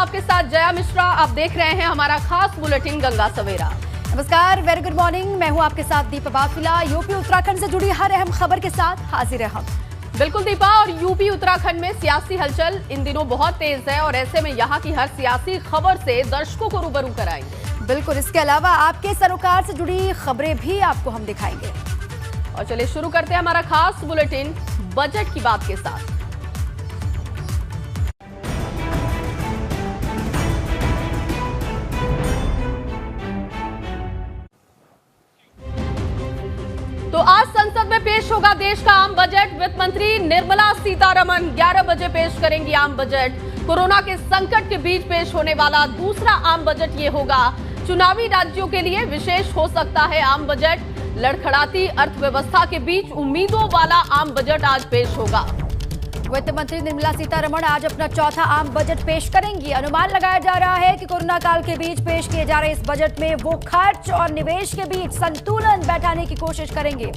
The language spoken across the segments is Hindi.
आपके साथ जया मिश्रा। आप देख रहे हैं हमारा खास बुलेटिन गंगा सवेरा। नमस्कार, वेरी गुड मॉर्निंग। मैं हूं आपके साथ दीपा बाफिला। यूपी उत्तराखंड से जुड़ी हर अहम खबर के साथ हाजिर है हम। बिल्कुल दीपा, और यूपी उत्तराखंड में सियासी हलचल इन दिनों बहुत तेज है और ऐसे में यहाँ की हर सियासी खबर से दर्शकों को रूबरू कराएंगे। बिल्कुल, इसके अलावा आपके सरोकार से जुड़ी खबरें भी आपको हम दिखाएंगे। और चलिए शुरू करते हैं हमारा खास बुलेटिन बजट की बात के साथ। तो आज संसद में पेश होगा देश का आम बजट। वित्त मंत्री निर्मला सीतारमण 11 बजे पेश करेंगी आम बजट। कोरोना के संकट के बीच पेश होने वाला दूसरा आम बजट ये होगा। चुनावी राज्यों के लिए विशेष हो सकता है आम बजट। लड़खड़ाती अर्थव्यवस्था के बीच उम्मीदों वाला आम बजट आज पेश होगा। वित्त मंत्री निर्मला सीतारमण आज अपना चौथा आम बजट पेश करेंगी। अनुमान लगाया जा रहा है कि कोरोना काल के बीच पेश किए जा रहे इस बजट में वो खर्च और निवेश के बीच संतुलन बैठाने की कोशिश करेंगे।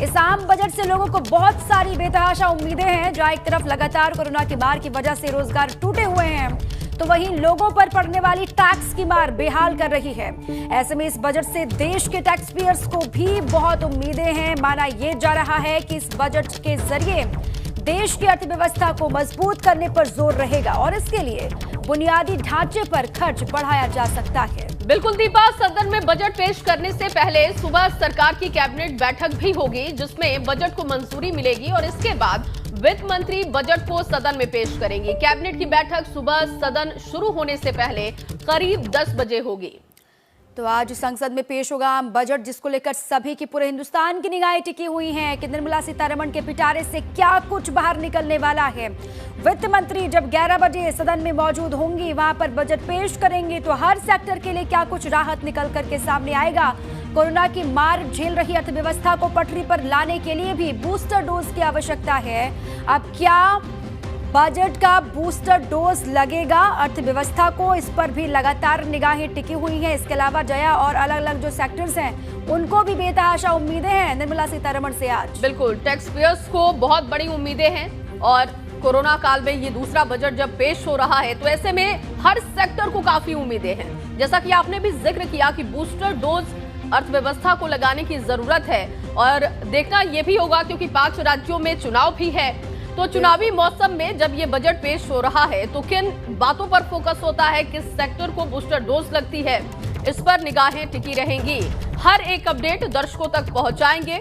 इस आम बजट से लोगों को बहुत सारी बेतहाशा उम्मीदें हैं। जहां एक तरफ लगातार कोरोना की मार की वजह से रोजगार टूटे हुए हैं, तो वहीं लोगों पर पड़ने वाली टैक्स की मार बेहाल कर रही है। ऐसे में इस बजट से देश के टैक्स पेयर्स को भी बहुत उम्मीदें हैं। माना यह जा रहा है कि इस बजट के जरिए देश की अर्थव्यवस्था को मजबूत करने पर जोर रहेगा और इसके लिए बुनियादी ढांचे पर खर्च बढ़ाया जा सकता है। बिल्कुल दीपा, सदन में बजट पेश करने से पहले सुबह सरकार की कैबिनेट बैठक भी होगी, जिसमें बजट को मंजूरी मिलेगी और इसके बाद वित्त मंत्री बजट को सदन में पेश करेंगी। कैबिनेट की बैठक सुबह सदन शुरू होने से पहले करीब 10 बजे होगी। तो आज संसद में पेश होगा आम बजट, जिसको लेकर सभी की, पूरे हिंदुस्तान की निगाहें टिकी हुई हैं कि निर्मला सीतारमण के पिटारे से क्या कुछ बाहर निकलने वाला है। वित्त मंत्री जब 11 बजे सदन में मौजूद होंगी, वहां पर बजट पेश करेंगे, तो हर सेक्टर के लिए क्या कुछ राहत निकल करके सामने आएगा। कोरोना की मार झेल रही अर्थव्यवस्था को पटरी पर लाने के लिए भी बूस्टर डोज की आवश्यकता है। अब क्या बजट का बूस्टर डोज लगेगा अर्थव्यवस्था को, इस पर भी लगातार निगाहें टिकी हुई हैं। इसके अलावा जया, और अलग अलग जो सेक्टर्स हैं उनको भी बेतहाशा उम्मीदें हैं निर्मला सीतारमण से आज। बिल्कुल, टैक्स पेयर्स को बहुत बड़ी उम्मीदें हैं और कोरोना काल में ये दूसरा बजट जब पेश हो रहा है तो ऐसे में हर सेक्टर को काफी उम्मीदें हैं। जैसा कि आपने भी जिक्र किया कि बूस्टर डोज अर्थव्यवस्था को लगाने की जरूरत है और देखना यह भी होगा क्योंकि 5 राज्यों में चुनाव भी है। तो चुनावी मौसम में जब ये बजट पेश हो रहा है तो किन बातों पर फोकस होता है, किस सेक्टर को बूस्टर डोज लगती है, इस पर निगाहें टिकी रहेंगी। हर एक अपडेट दर्शकों तक पहुंचाएंगे।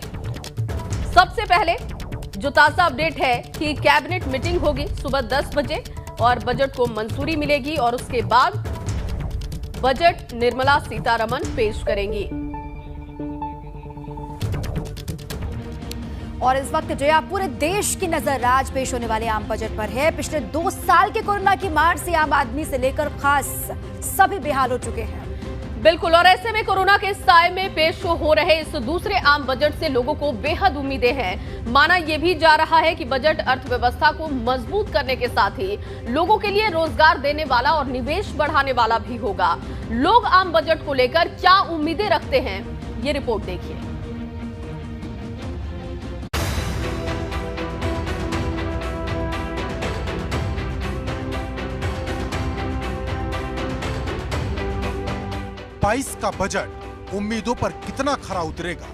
सबसे पहले जो ताजा अपडेट है कि कैबिनेट मीटिंग होगी सुबह 10 बजे और बजट को मंजूरी मिलेगी और उसके बाद बजट निर्मला सीतारमण पेश करेंगी। और इस वक्त जया, पूरे देश की नजर आज पेश होने वाले आम बजट पर है। पिछले 2 साल के कोरोना की मार से आम आदमी से लेकर खास सभी बेहाल हो चुके हैं। बिल्कुल, और ऐसे में कोरोना के साए में पेश हो रहे इस दूसरे आम बजट से लोगों को बेहद उम्मीदें हैं। माना यह भी जा रहा है कि बजट अर्थव्यवस्था को मजबूत करने के साथ ही लोगों के लिए रोजगार देने वाला और निवेश बढ़ाने वाला भी होगा। लोग आम बजट को लेकर क्या उम्मीदें रखते हैं, ये रिपोर्ट देखिए। बाईस का बजट उम्मीदों पर कितना खरा उतरेगा?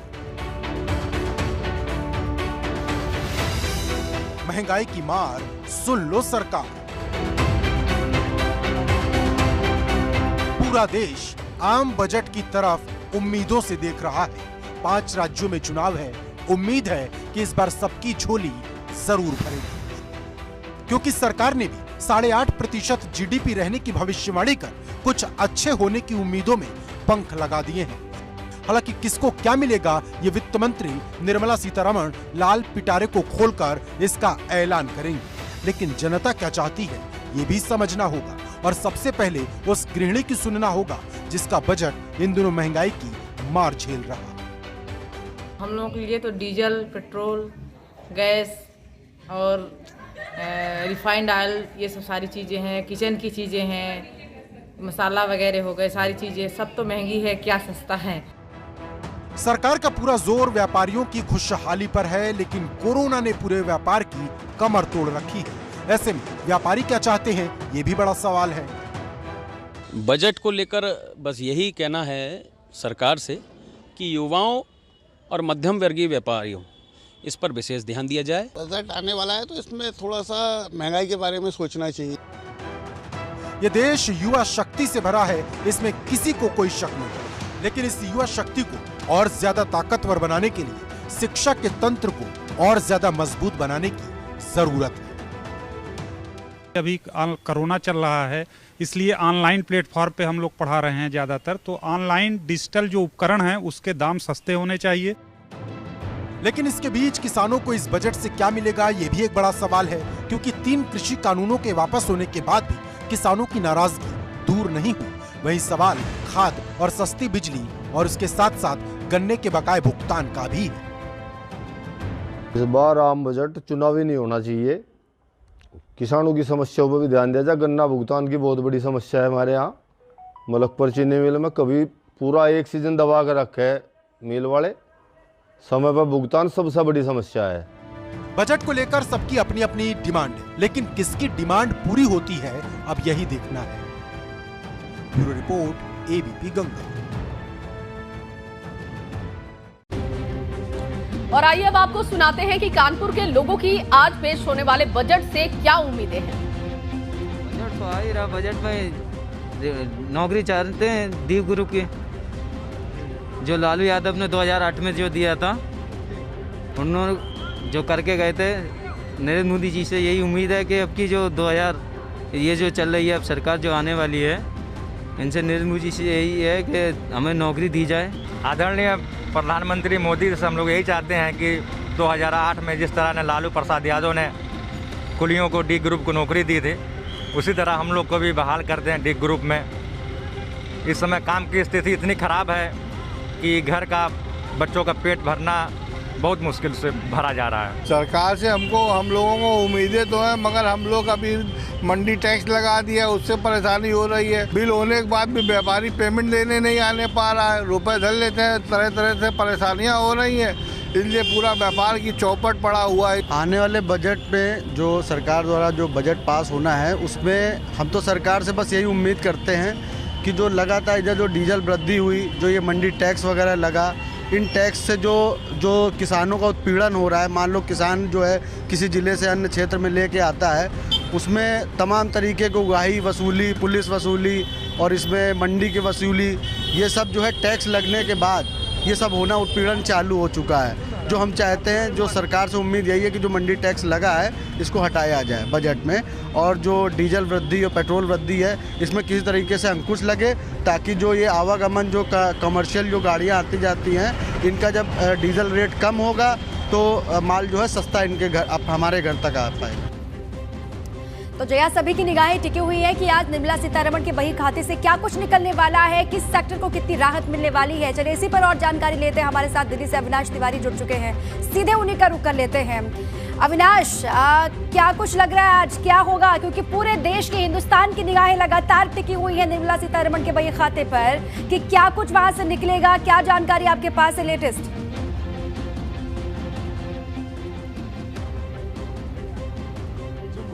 महंगाई की मार सुन लो सरकार। पूरा देश आम बजट की तरफ उम्मीदों से देख रहा है। 5 राज्यों में चुनाव है। उम्मीद है कि इस बार सबकी झोली जरूर भरेगी, क्योंकि सरकार ने भी 8.5% जीडीपी रहने की भविष्यवाणी कर कुछ अच्छे होने की उम्मीदों में पंख लगा दिए हैं। हालांकि किसको क्या मिलेगा, ये वित्त मंत्री निर्मला सीतारमण लाल पिटारे को खोलकर इसका ऐलान करेंगी। लेकिन जनता क्या चाहती है ये भी समझना होगा और सबसे पहले उस गृहिणी की सुनना होगा जिसका बजट इन दिनों महंगाई की मार झेल रहा। हम लोगों के लिए तो डीजल, पेट्रोल, गैस और रिफाइंड ऑयल, ये सब सारी चीज़ें हैं। किचन की चीज़ें हैं, मसाला वगैरह हो गए, सारी चीज़ें सब तो महंगी है, क्या सस्ता है। सरकार का पूरा जोर व्यापारियों की खुशहाली पर है, लेकिन कोरोना ने पूरे व्यापार की कमर तोड़ रखी है। ऐसे में व्यापारी क्या चाहते हैं, ये भी बड़ा सवाल है। बजट को लेकर बस यही कहना है सरकार से कि युवाओं और मध्यम वर्गीय व्यापारियों इस पर विशेष ध्यान दिया जाए। बजट आने वाला है तो इसमें थोड़ा सा महंगाई के बारे में सोचना चाहिए। ये देश युवा शक्ति से भरा है, इसमें किसी को कोई शक नहीं, लेकिन इस युवा शक्ति को और ज्यादा ताकतवर बनाने के लिए शिक्षा के तंत्र को और ज्यादा मजबूत बनाने की जरूरत है। अभी कोरोना चल रहा है, इसलिए ऑनलाइन प्लेटफॉर्म पे हम लोग पढ़ा रहे हैं ज़्यादातर। तो ऑनलाइन डिजिटल जो उपकरण हैं उसके दाम सस्ते होने चाहिए। लेकिन इसके बीच किसानों को इस बजट से क्या मिलेगा, ये भी एक बड़ा सवाल है, क्योंकि 3 कृषि कानूनों के वापस होने के बाद भी किसानों की नाराजगी दूर नहीं हुई। वही सवाल खाद और सस्ती बिजली और उसके साथ साथ गन्ने के बकाये भुगतान का भी है। इस बार आम बजट चुनावी नहीं होना चाहिए, किसानों की समस्याओं पर भी ध्यान दिया जाए। गन्ना भुगतान की बहुत बड़ी समस्या है हमारे यहाँ। मलकपुर चीनी मिल में कभी पूरा 1 सीजन दबा कर रखे है मिल वाले, समय पर भुगतान सबसे बड़ी समस्या है। बजट को लेकर सबकी अपनी अपनी डिमांड है, लेकिन किसकी डिमांड पूरी होती है अब यही देखना है। Bureau report, ABP Ganga. और आइए अब आपको सुनाते हैं कि कानपुर के लोगों की आज पेश होने वाले बजट से क्या उम्मीदें हैं। बजट तो आ ही रहा, बजट में नौकरी चाहते हैं दीप ग्रुप की, जो लालू यादव ने 2008 में जो दिया था, उन्होंने जो करके गए थे। नरेंद्र मोदी जी से यही उम्मीद है कि अब की जो 2000 ये जो चल रही है अब सरकार जो आने वाली है, इनसे नरेंद्र मोदी जी से यही है कि हमें नौकरी दी जाए। आदरणीय प्रधानमंत्री मोदी से हम लोग यही चाहते हैं कि 2008 में जिस तरह ने लालू प्रसाद यादव ने कुलियों को डी ग्रुप को नौकरी दी थी, उसी तरह हम लोग को भी बहाल कर दें डी ग्रुप में। इस समय काम की स्थिति इतनी ख़राब है कि घर का बच्चों का पेट भरना बहुत मुश्किल से भरा जा रहा है। सरकार से हम लोगों को उम्मीदें तो हैं, मगर हम लोग अभी मंडी टैक्स लगा दिया, उससे परेशानी हो रही है। बिल होने के बाद भी व्यापारी पेमेंट देने नहीं आने पा रहा है, रुपए धर लेते हैं, तरह तरह से परेशानियां हो रही हैं, इसलिए पूरा व्यापार की चौपट पड़ा हुआ है। आने वाले बजट में जो सरकार द्वारा जो बजट पास होना है, उसमें हम तो सरकार से बस यही उम्मीद करते हैं कि जो लगातार इधर जो डीजल वृद्धि हुई, जो ये मंडी टैक्स वगैरह लगा, इन टैक्स से जो किसानों का उत्पीड़न हो रहा है, मान लो किसान जो है किसी ज़िले से अन्य क्षेत्र में लेके आता है, उसमें तमाम तरीके की उगाही वसूली, पुलिस वसूली और इसमें मंडी की वसूली, ये सब जो है टैक्स लगने के बाद ये सब होना, उत्पीड़न चालू हो चुका है। जो हम चाहते हैं, जो सरकार से उम्मीद यही है कि जो मंडी टैक्स लगा है इसको हटाया जाए बजट में, और जो डीजल वृद्धि और पेट्रोल वृद्धि है इसमें किसी तरीके से अंकुश लगे, ताकि जो ये आवागमन जो कमर्शियल जो गाड़ियाँ आती जाती हैं, इनका जब डीजल रेट कम होगा तो माल जो है सस्ता इनके घर हमारे घर तक आ पाएगा। तो जया, सभी की निगाहें टिकी हुई है कि आज निर्मला सीतारमण के बही खाते से क्या कुछ निकलने वाला है, किस सेक्टर को कितनी राहत मिलने वाली है। चलिए इसी पर और जानकारी लेते हैं। हमारे साथ दिल्ली से अविनाश तिवारी जुड़ चुके हैं, सीधे उन्हीं का रुख कर लेते हैं। अविनाश, क्या कुछ लग रहा है आज क्या होगा, क्योंकि पूरे देश की, हिंदुस्तान की निगाहें लगातार टिकी हुई है निर्मला सीतारमण के बही खाते पर कि क्या कुछ वहां से निकलेगा, क्या जानकारी आपके पास है लेटेस्ट?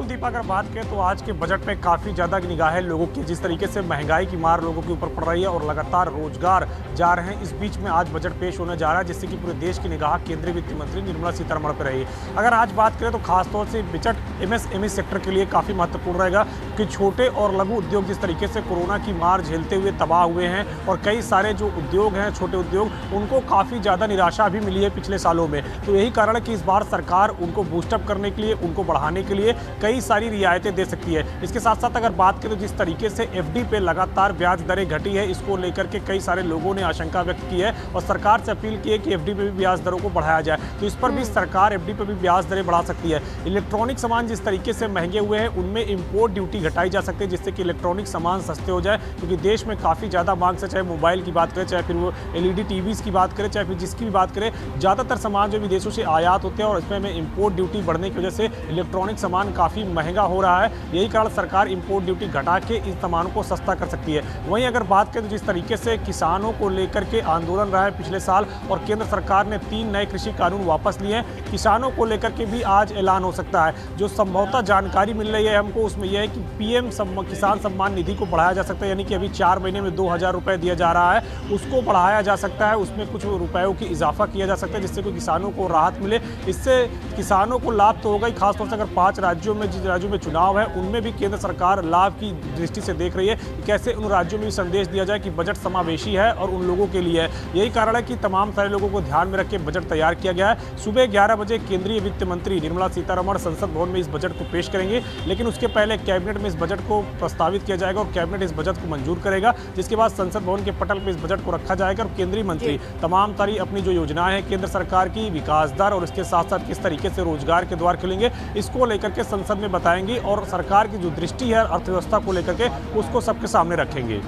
दीपा, अगर बात करें तो आज के बजट में काफ़ी ज़्यादा निगाहें लोगों की, जिस तरीके से महंगाई की मार लोगों के ऊपर पड़ रही है और लगातार रोजगार जा रहे हैं, इस बीच में आज बजट पेश होने जा रहा है, जिससे कि पूरे देश की निगाह केंद्रीय वित्त मंत्री निर्मला सीतारमण पर रही। अगर आज बात करें तो खासतौर से बजट एमएसएमई सेक्टर के लिए काफ़ी महत्वपूर्ण रहेगा, कि छोटे और लघु उद्योग जिस तरीके से कोरोना की मार झेलते हुए तबाह हुए हैं, और कई सारे जो उद्योग हैं, छोटे उद्योग, उनको काफ़ी ज़्यादा निराशा भी मिली है पिछले सालों में। तो यही कारण है कि इस बार सरकार उनको बूस्टअप करने के लिए, उनको बढ़ाने के लिए कई सारी रियायतें दे सकती है। इसके साथ साथ अगर बात करें तो जिस तरीके से एफडी पे लगातार ब्याज दरें घटी है, इसको लेकर के कई सारे लोगों ने आशंका व्यक्त की है और सरकार से अपील की है कि एफडी पे भी ब्याज दरों को बढ़ाया जाए। तो इस पर भी सरकार एफडी पे भी ब्याज दरें बढ़ा सकती है। इलेक्ट्रॉनिक सामान जिस तरीके से महंगे हुए हैं, उनमें इंपोर्ट ड्यूटी घटाई जा सकती है, जिससे कि इलेक्ट्रॉनिक सामान सस्ते हो जाए, क्योंकि देश में काफ़ी ज़्यादा मांग से, चाहे मोबाइल की बात करें, चाहे फिर वो एलईडी टीवीज़ की बात करें, चाहे फिर जिसकी भी बात करें, ज़्यादातर सामान जो विदेशों से आयात होते हैं और इसमें इम्पोर्ट ड्यूटी बढ़ने की वजह से इलेक्ट्रॉनिक सामान काफ़ी महंगा हो रहा है, यही कारण सरकार इंपोर्ट ड्यूटी घटा के इन सामानों को सस्ता कर सकती है। वहीं अगर बात करें तो जिस तरीके से किसानों को लेकर के आंदोलन रहा है पिछले साल और केंद्र सरकार ने 3 नए कृषि कानून वापस लिए हैं, किसानों को लेकर के भी आज ऐलान हो सकता है। जो संभवतः जानकारी मिल रही है हमको उसमें यह है कि पीएम किसान सम्मान निधि को बढ़ाया जा सकता है, यानी कि अभी 4 महीने में 2000 रुपये दिया जा रहा है, उसको बढ़ाया जा सकता है, उसमें कुछ रुपयों की इजाफा किया जा सकता है जिससे कोई किसानों को राहत मिले। इससे किसानों को लाभ तो होगा ही, खासतौर से अगर 5 राज्यों में जिन राज्यों में चुनाव है उनमें भी केंद्र सरकार लाभ की दृष्टि से देख रही है कि कैसे उन राज्यों में भी संदेश दिया जाए कि बजट समावेशी है और उन लोगों के लिए है। यही कारण है कि तमाम सारे लोगों को ध्यान में रख के बजट तैयार किया गया है। सुबह 11 बजे केंद्रीय वित्त मंत्री निर्मला सीतारमण संसद भवन में इस बजट को पेश करेंगे, लेकिन उसके पहले कैबिनेट में इस बजट को प्रस्तावित किया जाएगा और कैबिनेट इस बजट को मंजूर करेगा, जिसके बाद संसद भवन के पटल पर इस बजट को रखा जाएगा और केंद्रीय मंत्री तमाम सारी अपनी जो योजनाएं हैं केंद्र सरकार की, विकास दर और इसके साथ साथ किस तरीके से रोजगार के द्वार खुलेंगे, इसको लेकर के संसद में बताएंगे और सरकार की जो दृष्टि है अर्थव्यवस्था को लेकर के उसको सबके सामने रखेंगे।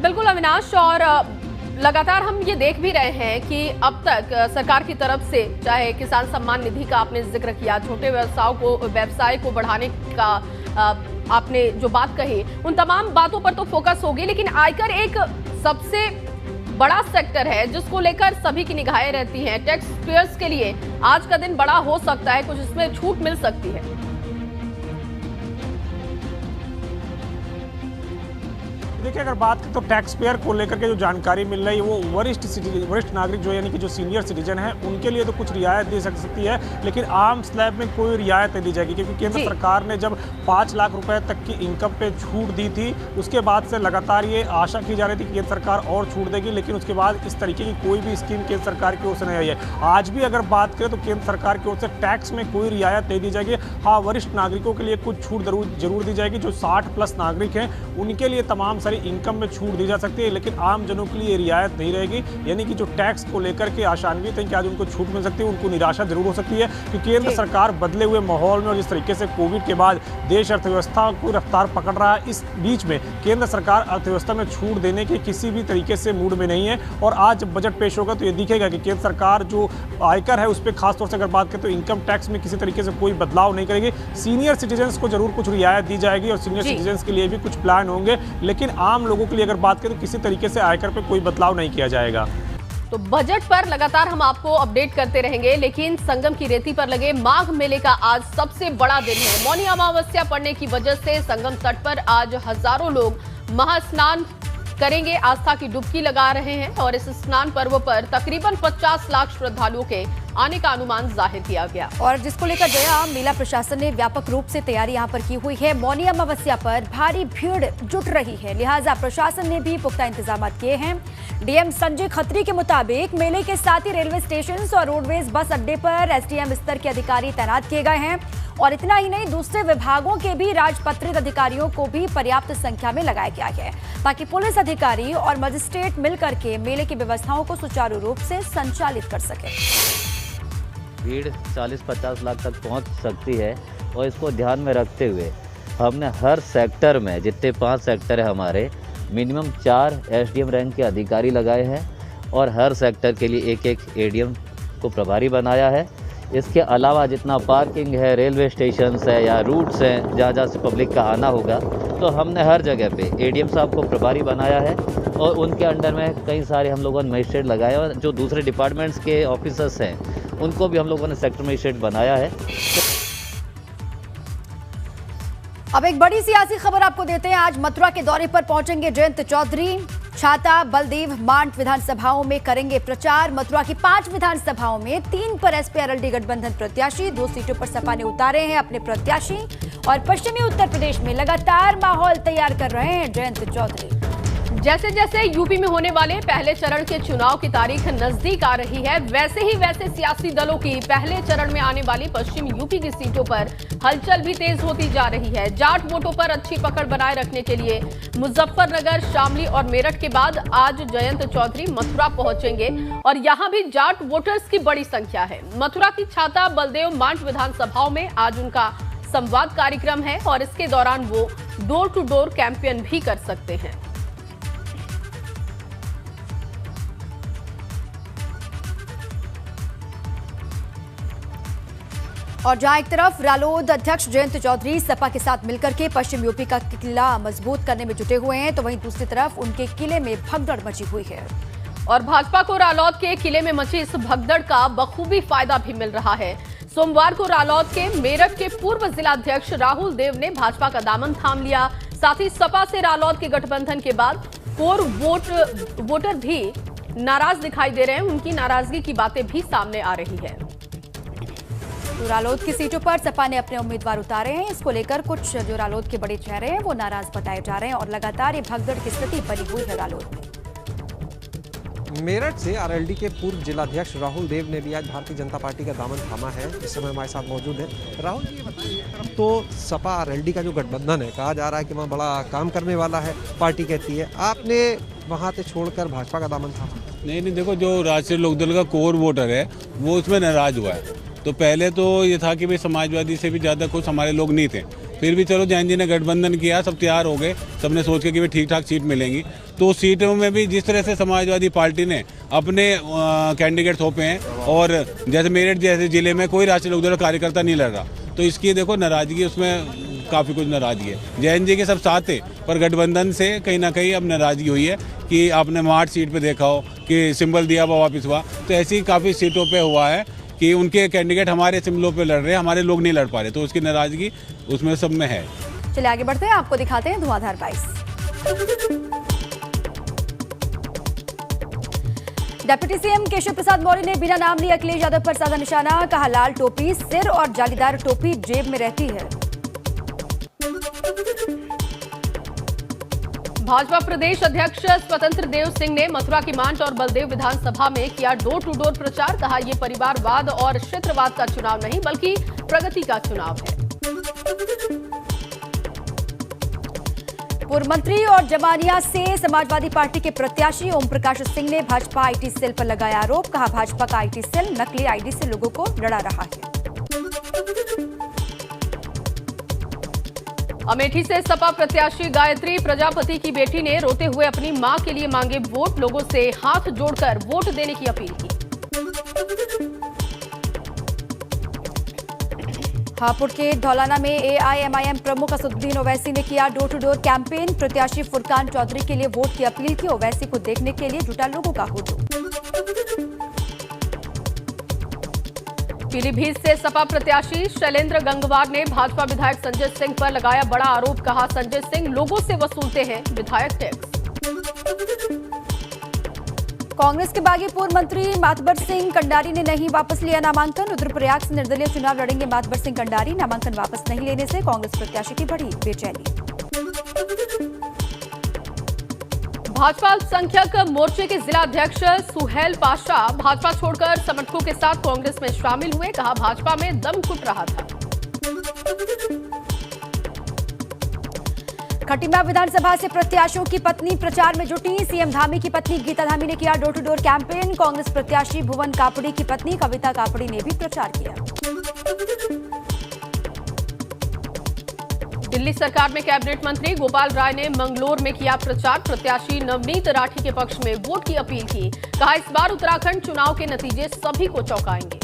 बिल्कुल अविनाश, और लगातार हम ये देख भी रहे हैं कि अब तक सरकार की तरफ से चाहे किसान सम्मान निधि का आपने जिक्र किया, छोटे व्यवसाय को बढ़ाने का आपने जो बात कही, उन तमाम बातों पर तो फोकस होगी, लेकिन आयकर एक सबसे बड़ा सेक्टर है जिसको लेकर सभी की निगाहें रहती हैं। टैक्स पेयर्स के लिए आज का दिन बड़ा हो सकता है, कुछ इसमें छूट मिल सकती है। देखिए अगर बात करें तो टैक्स पेयर को लेकर के जो जानकारी मिल रही है वो वरिष्ठ नागरिक जो यानी कि जो सीनियर सिटीजन है उनके लिए तो कुछ रियायत दे सकती है, लेकिन आम स्लैब में कोई रियायत नहीं दी जाएगी, क्योंकि केंद्र सरकार ने जब 5 लाख रुपए तक की इनकम पे छूट दी थी उसके बाद से लगातार ये आशा की जा रही थी कि केंद्र सरकार और छूट देगी, लेकिन उसके बाद इस तरीके की कोई भी स्कीम केंद्र सरकार की ओर से नहीं आई है। आज भी अगर बात करें तो केंद्र सरकार की ओर से टैक्स में कोई रियायत नहीं दी जाएगी। हाँ, वरिष्ठ नागरिकों के लिए कुछ छूट जरूर दी जाएगी, जो 60+ नागरिक हैं उनके लिए तमाम सारी इनकम में छूट दी जा सकती है, लेकिन आम जनों के लिए रियायत नहीं रहेगी। यानी कि जो टैक्स को लेकर के आशान्वित हैं कि आज उनको छूट मिल सकती है, उनको निराशा जरूर हो सकती है, क्योंकि केंद्र सरकार बदले हुए माहौल में और जिस तरीके से कोविड के बाद देश अर्थव्यवस्था को रफ्तार पकड़ रहा है, इस बीच में केंद्र सरकार अर्थव्यवस्था में छूट देने के किसी भी तरीके से मूड में नहीं है। और आज जब बजट पेश होगा तो ये दिखेगा कि केंद्र सरकार जो आयकर है उस पर खासतौर से अगर बात करें तो इनकम टैक्स में किसी तरीके से कोई बदलाव नहीं करेगी। सीनियर सिटीजन को जरूर कुछ रियायत दी जाएगी और सीनियर सिटीजन के लिए भी कुछ प्लान होंगे, लेकिन आम लोगों के लिए अगर बात करें तो किसी तरीके से आयकर पे कोई बदलाव नहीं किया जाएगा। तो बजट पर लगातार हम आपको अपडेट करते रहेंगे, लेकिन संगम की रेती पर लगे माघ मेले का आज सबसे बड़ा दिन है। मौनी अमावस्या पड़ने की वजह से संगम तट पर आज हजारों लोग महास्नान करेंगे, आस्था की डुबकी लगा रहे हैं और इस स्नान पर्व पर तकरीबन 50 लाख श्रद्धालुओं के आने का अनुमान जाहिर किया गया। और जिसको लेकर जया मेला प्रशासन ने व्यापक रूप से तैयारी यहां पर की हुई है। मौनी अमावस्या पर भारी भीड़ जुट रही है, लिहाजा प्रशासन ने भी पुख्ता इंतजाम किए हैं। डीएम संजय खत्री के मुताबिक मेले के साथ ही रेलवे स्टेशन और रोडवेज बस अड्डे पर एसडीएम स्तर के अधिकारी तैनात किए गए हैं और इतना ही नहीं, दूसरे विभागों के भी राजपत्रित अधिकारियों को भी पर्याप्त संख्या में लगाया गया है ताकि पुलिस अधिकारी और मजिस्ट्रेट मिलकर के मेले की व्यवस्थाओं को सुचारू रूप से संचालित कर सके। भीड़ 40-50 लाख तक पहुंच सकती है और इसको ध्यान में रखते हुए हमने हर सेक्टर में, जितने 5 सेक्टर है हमारे, मिनिमम 4 एसडीएम रैंक के अधिकारी लगाए हैं और हर सेक्टर के लिए एक एडीएम को प्रभारी बनाया है। इसके अलावा जितना पार्किंग है, रेलवे स्टेशन है या रूट्स हैं जहाँ जहाँ से पब्लिक का आना होगा, तो हमने हर जगह पे एडीएम साहब को प्रभारी बनाया है और उनके अंडर में कई सारे हम लोगों ने मजिस्ट्रेट लगाए और जो दूसरे डिपार्टमेंट्स के ऑफिसर्स हैं उनको भी हम लोगों ने सेक्टर मजिस्ट्रेट बनाया है। अब एक बड़ी सियासी खबर आपको देते हैं। आज मथुरा के दौरे पर पहुंचेंगे जयंत चौधरी। छाता, बलदेव, मांड विधानसभाओं में करेंगे प्रचार। मथुरा की 5 विधानसभाओं में 3 पर एसपी-आरएलडी गठबंधन प्रत्याशी, 2 सीटों पर सपा ने उतारे हैं अपने प्रत्याशी और पश्चिमी उत्तर प्रदेश में लगातार माहौल तैयार कर रहे हैं जयंत चौधरी। जैसे जैसे यूपी में होने वाले पहले चरण के चुनाव की तारीख नजदीक आ रही है, वैसे सियासी दलों की पहले चरण में आने वाली पश्चिम यूपी की सीटों पर हलचल भी तेज होती जा रही है। जाट वोटों पर अच्छी पकड़ बनाए रखने के लिए मुजफ्फरनगर, शामली और मेरठ के बाद आज जयंत चौधरी मथुरा पहुंचेंगे और यहां भी जाट वोटर्स की बड़ी संख्या है। मथुरा की छाता, बलदेव, मांड विधानसभाओं में आज उनका संवाद कार्यक्रम है और इसके दौरान वो डोर टू डोर कैंपेन भी कर सकते हैं। और जहां एक तरफ रालोद अध्यक्ष जयंत चौधरी सपा के साथ मिलकर के पश्चिम यूपी का किला मजबूत करने में जुटे हुए हैं, तो वहीं दूसरी तरफ उनके किले में भगदड़ मची हुई है। और भाजपा को रालोद के किले में मची इस भगदड़ का बखूबी फायदा भी मिल रहा है। सोमवार को रालोद के मेरठ के पूर्व जिलाध्यक्ष राहुल देव ने भाजपा का दामन थाम लिया। साथ ही सपा से रालोद के गठबंधन के बाद कोर वोटर भी नाराज दिखाई दे रहे हैं। उनकी नाराजगी की बातें भी सामने आ रही है। तो रालोद की सीटों पर सपा ने अपने उम्मीदवार उतारे हैं। इसको लेकर कुछ जो रालोद के बड़े चेहरे हैं वो नाराज बताए जा रहे हैं और लगातार ये भगदड़ की स्थिति बनी हुई है रालोद में। मेरठ से आरएलडी के पूर्व जिलाध्यक्ष राहुल देव ने भी आज भारतीय जनता पार्टी का दामन थामा है। इस समय हमारे साथ मौजूद है। राहुल जी, ये बताइए, एक तरफ तो सपा आरएलडी का जो गठबंधन है, कहा जा रहा है कि वहाँ बड़ा काम करने वाला है, पार्टी कहती है, आपने वहाँ से छोड़कर भाजपा का दामन थामा। नहीं, देखो, जो राष्ट्रीय लोकदल का कोर वोटर है वो उसमें नाराज हुआ है। तो पहले तो ये था कि भाई समाजवादी से भी ज़्यादा कुछ हमारे लोग नहीं थे, फिर भी चलो जैन जी ने गठबंधन किया, सब तैयार हो गए, सबने सोच के कि भाई ठीक ठाक सीट मिलेंगी। तो सीटों में भी जिस तरह से समाजवादी पार्टी ने अपने कैंडिडेट थोपे हैं, और जैसे मेरठ जैसे जिले में कोई राष्ट्रीय लोकदल कार्यकर्ता नहीं लड़ रहा, तो इसकी देखो नाराजगी, उसमें काफ़ी कुछ नाराजगी है। जैन जी के सब साथ थे, पर गठबंधन से कहीं ना कहीं अब नाराजगी हुई है कि आपने मार्च सीट पे देखा हो कि सिंबल दिया हुआ वापस हुआ। तो ऐसी काफ़ी सीटों पे हुआ है कि उनके कैंडिडेट हमारे सिंबलों पे लड़ रहे हैं, हमारे लोग नहीं लड़ पा रहे, तो उसकी नाराजगी उसमें सब में है। चलिए आगे बढ़ते हैं, आपको दिखाते हैं धुआंधार 22। डिप्टी सीएम केशव प्रसाद मौर्य ने बिना नाम लिए अखिलेश यादव पर साधा निशाना। कहा, लाल टोपी सिर और जालीदार टोपी जेब में रहती है। भाजपा प्रदेश अध्यक्ष स्वतंत्र देव सिंह ने मथुरा की मांड और बलदेव विधानसभा में किया डोर टू डोर प्रचार। कहा, ये परिवारवाद और क्षेत्रवाद का चुनाव नहीं बल्कि प्रगति का चुनाव है। पूर्व मंत्री और जमानिया से समाजवादी पार्टी के प्रत्याशी ओम प्रकाश सिंह ने भाजपा आईटी सेल पर लगाया आरोप। कहा, भाजपा का आईटी सेल नकली आईडी से लोगों को लड़ा रहा है। अमेठी से सपा प्रत्याशी गायत्री प्रजापति की बेटी ने रोते हुए अपनी मां के लिए मांगे वोट। लोगों से हाथ जोड़कर वोट देने की अपील की। हापुड़ के धौलाना में एआईएमआईएम प्रमुख असदुद्दीन ओवैसी ने किया डोर टू डोर कैंपेन। प्रत्याशी फुरकान चौधरी के लिए वोट की अपील की। ओवैसी को देखने के लिए जुटा लोगों का हुजूम। पीलीभीत से सपा प्रत्याशी शैलेंद्र गंगवार ने भाजपा विधायक संजय सिंह पर लगाया बड़ा आरोप। कहा, संजय सिंह लोगों से वसूलते हैं विधायक टैक्स। कांग्रेस के बागी पूर्व मंत्री मातबर सिंह कंडारी ने नहीं वापस लिया नामांकन। रुद्रप्रयाग से निर्दलीय चुनाव लड़ेंगे मातबर सिंह कंडारी। नामांकन वापस नहीं लेने से कांग्रेस प्रत्याशी की बढ़ी बेचैनी। भाजपा अल्पसंख्यक मोर्चे के जिला अध्यक्ष सुहेल पाशा भाजपा छोड़कर समर्थकों के साथ कांग्रेस में शामिल हुए। कहा, भाजपा में दम घुट रहा था। खटीमा विधानसभा से प्रत्याशियों की पत्नी प्रचार में जुटी। सीएम धामी की पत्नी गीता धामी ने किया door to door campaign. Congress प्रत्याशी भुवन कापड़ी की पत्नी कविता कापड़ी ने भी प्रचार किया। दिल्ली सरकार में कैबिनेट मंत्री गोपाल राय ने मंगलोर में किया प्रचार। प्रत्याशी नवनीत राठी के पक्ष में वोट की अपील की। कहा, इस बार उत्तराखंड चुनाव के नतीजे सभी को चौंकाएंगे।